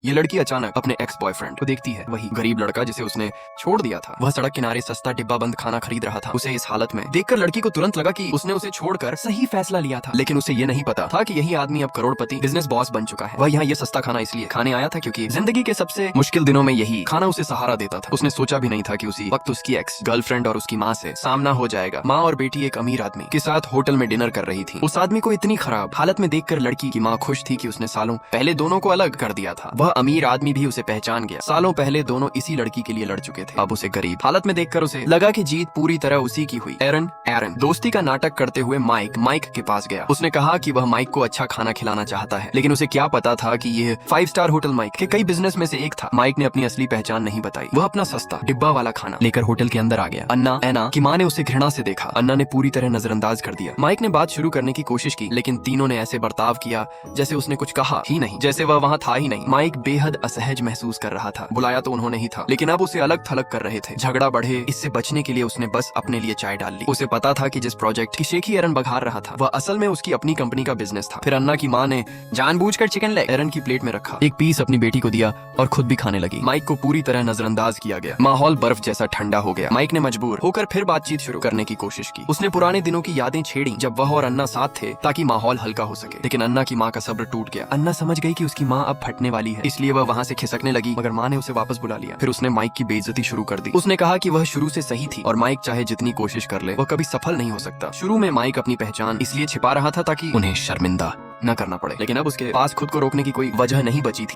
ये लड़की अचानक अपने एक्स बॉयफ्रेंड को देखती है, वही गरीब लड़का जिसे उसने छोड़ दिया था। वह सड़क किनारे सस्ता डिब्बा बंद खाना खरीद रहा था। उसे इस हालत में देखकर लड़की को तुरंत लगा कि उसने उसे छोड़कर सही फैसला लिया था, लेकिन उसे ये नहीं पता था कि यही आदमी अब करोड़पति बिजनेस बॉस बन चुका है। वह यहाँ ये सस्ता खाना इसलिए खाने आया था क्योंकि जिंदगी के सबसे मुश्किल दिनों में यही खाना उसे सहारा देता था। उसने सोचा भी नहीं था कि उसी वक्त उसकी एक्स गर्लफ्रेंड और उसकी माँ से सामना हो जाएगा। माँ और बेटी एक अमीर आदमी के साथ होटल में डिनर कर रही थी। उस आदमी को इतनी खराब हालत में देखकर लड़की की माँ खुश थी कि उसने सालों पहले दोनों को अलग कर दिया था। वह अमीर आदमी भी उसे पहचान गया। सालों पहले दोनों इसी लड़की के लिए लड़ चुके थे। अब उसे गरीब हालत में देखकर उसे लगा कि जीत पूरी तरह उसी की हुई। एरन दोस्ती का नाटक करते हुए माइक के पास गया। उसने कहा कि वह माइक को अच्छा खाना खिलाना चाहता है, लेकिन उसे क्या पता था कि यह 5 स्टार होटल माइक के कई बिजनेस में से एक था। माइक ने अपनी असली पहचान नहीं बताई। वह अपना सस्ता डिब्बा वाला खाना लेकर होटल के अंदर आ गया। अन्ना की माँ ने उसे घृणा से देखा। अन्ना ने पूरी तरह नजरअंदाज कर दिया। माइक ने बात शुरू करने की कोशिश की, लेकिन तीनों ने ऐसे बर्ताव किया जैसे उसने कुछ कहा ही नहीं, जैसे वह वहाँ था ही नहीं। माइक बेहद असहज महसूस कर रहा था। बुलाया तो उन्होंने ही था, लेकिन अब उसे अलग थलग कर रहे थे। झगड़ा बढ़े इससे बचने के लिए उसने बस अपने लिए चाय डाल ली। उसे पता था कि जिस प्रोजेक्ट की शेखी एरन बघार रहा था वह असल में उसकी अपनी कंपनी का बिजनेस था। फिर अन्ना की माँ ने जानबूझकर चिकन लेग एरन की प्लेट में रखा, एक पीस अपनी बेटी को दिया और खुद भी खाने लगी। माइक को पूरी तरह नजरअंदाज किया गया। माहौल बर्फ जैसा ठंडा हो गया। माइक ने मजबूर होकर फिर बातचीत शुरू करने की कोशिश की। उसने पुराने दिनों की यादें छेड़ी जब वह और अन्ना साथ थे, ताकि माहौल हल्का हो सके। लेकिन अन्ना की माँ का सब्र टूट गया। अन्ना समझ गई कि उसकी माँ अब फटने वाली है, इसलिए वह वहाँ से खिसकने लगी, मगर माँ ने उसे वापस बुला लिया। फिर उसने माइक की बेइज्जती शुरू कर दी। उसने कहा कि वह शुरू से सही थी और माइक चाहे जितनी कोशिश कर ले वह कभी सफल नहीं हो सकता। शुरू में माइक अपनी पहचान इसलिए छिपा रहा था ताकि उन्हें शर्मिंदा न करना पड़े, लेकिन अब उसके पास खुद को रोकने की कोई वजह नहीं बची थी।